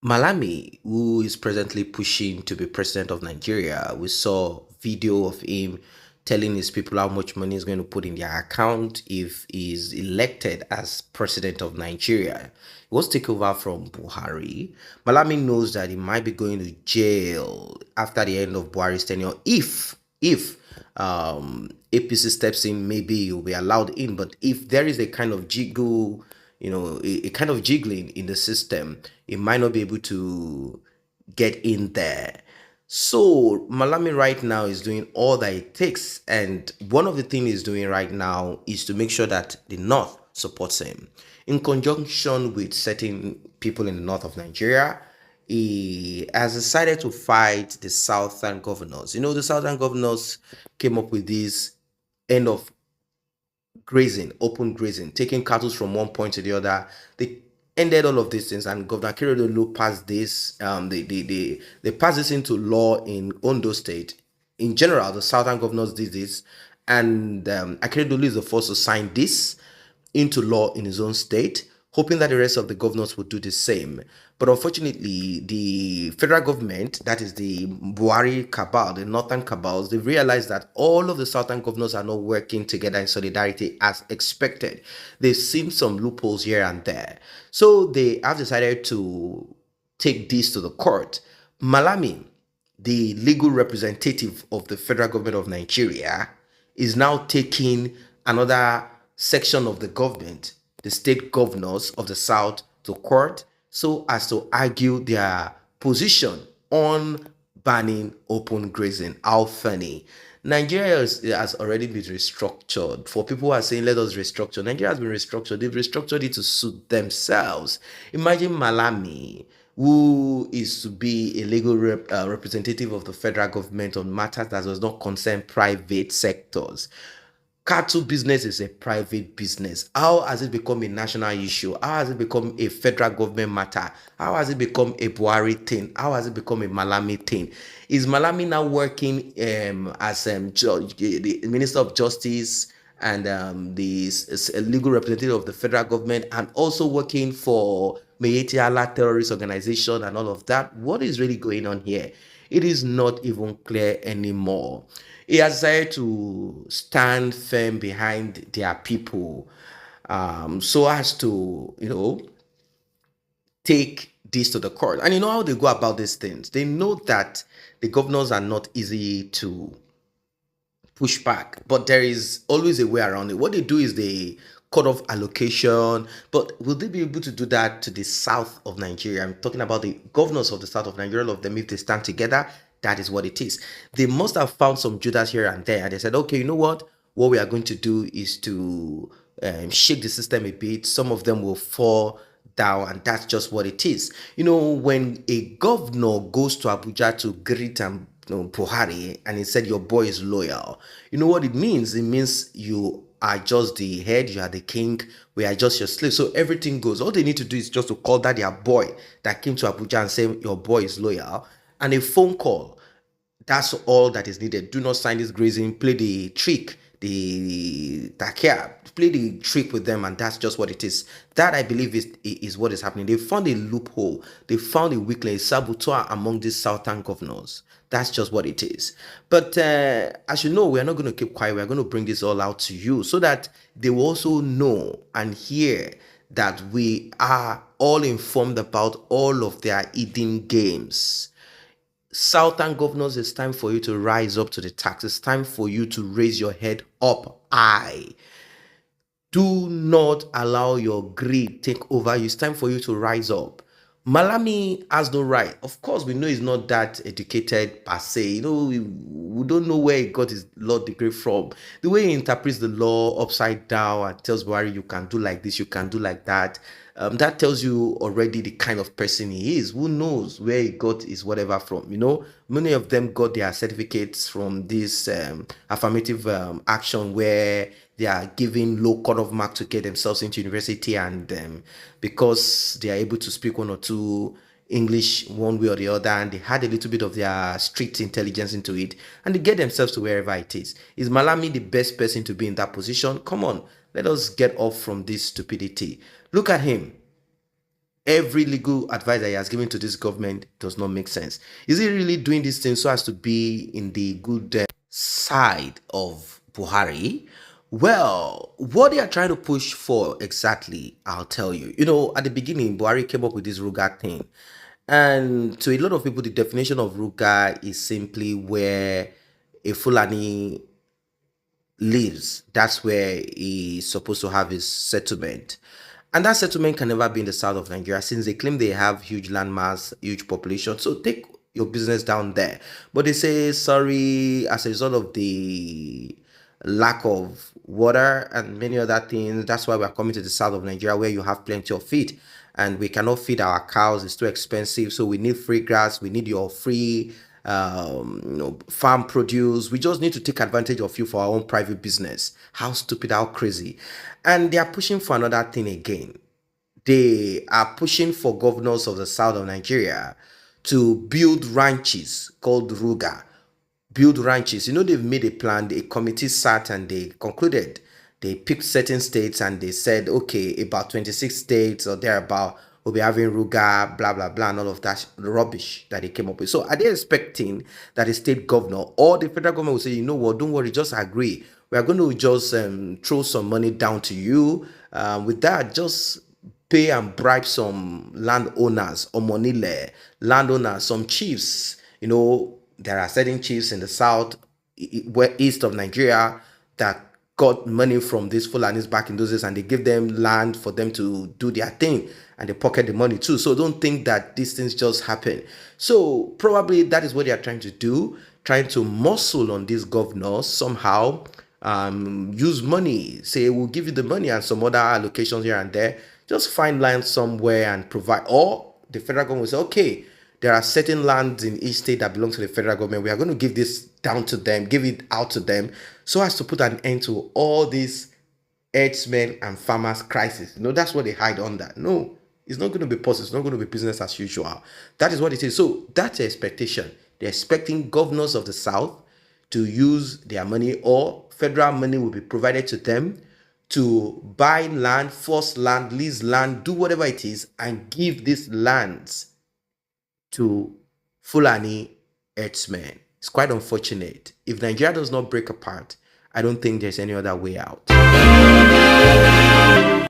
Malami, who is presently pushing to be president of Nigeria, we saw video of him telling his people how much money he's going to put in their account if he's elected as president of Nigeria. He wants to take over from Buhari. Malami knows that he might be going to jail after the end of Buhari's tenure if APC steps in, maybe he'll be allowed in. But if there is a kind of jiggle, a kind of jiggling in the system, it might not be able to get in there. So Malami right now is doing all that it takes, and one of the things he's doing right now is to make sure that the North supports him. In conjunction with certain people in the north of Nigeria, he has decided to fight the southern governors. The southern governors came up with this end of grazing, open grazing, taking cattle from one point to the other. They ended all of these things, and Governor Akeredolu passed this. They passed this into law in Ondo State. In general, the southern governors did this, and Akeredolu is the first to sign this into law in his own state, hoping that the rest of the governors would do the same. But unfortunately, the federal government, that is the Buhari cabal, the northern cabals, they realized that all of the southern governors are not working together in solidarity as expected. They've seen some loopholes here and there. So they have decided to take this to the court. Malami, the legal representative of the federal government of Nigeria, is now taking another section of the government, the state governors of the south, to court so as to argue their position on banning open grazing. How funny. Nigeria has already been restructured. For people who are saying, let us restructure, Nigeria has been restructured. They've restructured it to suit themselves. Imagine Malami, who is to be a legal representative of the federal government on matters that does not concern private sectors. Cattle business is a private business. How has it become a national issue? How has it become a federal government matter? How has it become a Buhari thing? How has it become a Malami thing? Is Malami now working as the Minister of Justice and the legal representative of the federal government, and also working for Miyetti Allah terrorist organization and all of that? What is really going on here? It is not even clear anymore. He has decided to stand firm behind their people, so as to, take this to the court. And you know how they go about these things. They know that the governors are not easy to push back, but there is always a way around it. What they do is they cut off allocation. But will they be able to do that to the south of Nigeria? I'm talking about the governors of the south of Nigeria. All of them, if they stand together, that is what it is. They must have found some Judas here and there, and they said, okay, you know what we are going to do is to shake the system a bit. Some of them will fall down, and that's just what it is. When a governor goes to Abuja to greet Buhari, and he said your boy is loyal, you know what it means? It means you are just the head, you are the king, we are just your slave. So everything goes. All they need to do is just to call that their boy that came to Abuja and say your boy is loyal, and a phone call. That's all that is needed. Do not sign this grazing, play the trick, the takia, play the trick with them, and that's just what it is. That, I believe, is what is happening. They found a loophole, they found a weakling, a saboteur among these southern governors. That's just what it is. But as you know, we are not going to keep quiet. We are going to bring this all out to you so that they will also know and hear that we are all informed about all of their hidden games. Southern governors, it's time for you to rise up to the task. It's time for you to raise your head up high. Do not allow your greed take over you. It's time for you to rise up. Malami has no right. Of course, we know he's not that educated per se. We don't know where he got his law degree from. The way he interprets the law upside down and tells Buhari, you can do like this, you can do like that. That tells you already the kind of person he is. Who knows where he got his whatever from? Many of them got their certificates from this affirmative action where they are giving low cut-off mark to get themselves into university, and because they are able to speak one or two English one way or the other, and they had a little bit of their street intelligence into it, and they get themselves to wherever it is. Is Malami the best person to be in that position? Come on, let us get off from this stupidity. Look at him. every legal advice that he has given to this government does not make sense. Is he really doing these things so as to be in the good side of Buhari? Well, what they are trying to push for exactly, I'll tell you. You know, at the beginning, Buhari came up with this Ruga thing. And to a lot of people, the definition of Ruga is simply where a Fulani lives. That's where he's supposed to have his settlement. And that settlement can never be in the south of Nigeria since they claim they have huge landmass, huge population. So take your business down there. But they say, sorry, as a result of the lack of water and many other things, that's why we're coming to the south of Nigeria where you have plenty of feed. And we cannot feed our cows, it's too expensive. So we need free grass, we need your free farm produce. We just need to take advantage of you for our own private business. How stupid, how crazy. And they are pushing for another thing again. They are pushing for governors of the south of Nigeria to build ranches called Ruga. Build ranches. You know, they've made a plan, a committee sat and they concluded. They picked certain states and they said, okay, about 26 states or thereabout will be having Ruga, blah, blah, blah, and all of that rubbish that they came up with. So are they expecting that the state governor or the federal government will say, you know what, don't worry, just agree. We are going to just throw some money down to you. With that, just pay and bribe some landowners or monile landowners, some chiefs. You know, there are certain chiefs in the south, east of Nigeria that got money from these Fulanis back in those days and they give them land for them to do their thing and they pocket the money too. So don't think that these things just happen. So probably that is what they are trying to do, trying to muscle on these governors somehow, use money, say we'll give you the money and some other allocations here and there. Just find land somewhere and provide, or the federal government will say, okay, there are certain lands in each state that belong to the federal government. We are going to give this down to them, give it out to them, so as to put an end to all these herdsmen and farmers crisis. You know, that's what they hide under. No, it's not going to be possible. It's not going to be business as usual. That is what it is. So that's the expectation. They're expecting governors of the South to use their money, or federal money will be provided to them to buy land, force land, lease land, do whatever it is, and give these lands to Fulani herdsmen. It's quite unfortunate. If Nigeria does not break apart, I don't think there's any other way out.